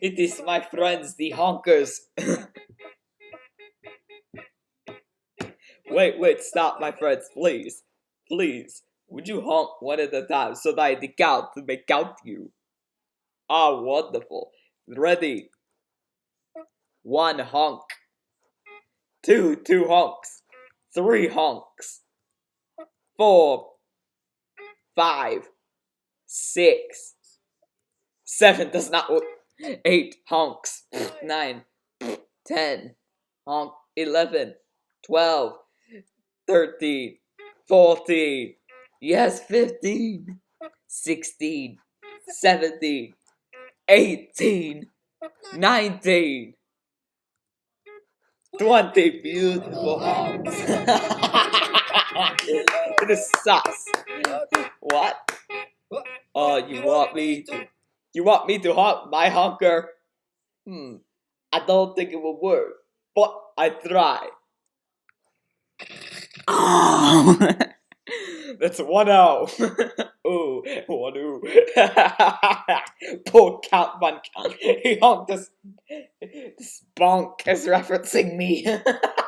It is my friends, the honkers. Wait, stop, my friends, please. Please, would you honk one at a time so that I count to make count you? Ah, wonderful. Ready. 1 honk. Two honks. 3 honks. 4, 5, 6, 7 does not work. 8 honks. 9, 10, honk. 11, 12, 13, 14, yes, 15, 16, 17, 18, 19, 20 beautiful honks. This sucks. What? You want me to honk my honker? I don't think it will work, but I try. Oh, that's 1-0. Ooh, 1-0. Poor count, 1 count. He honked this bonk is referencing me.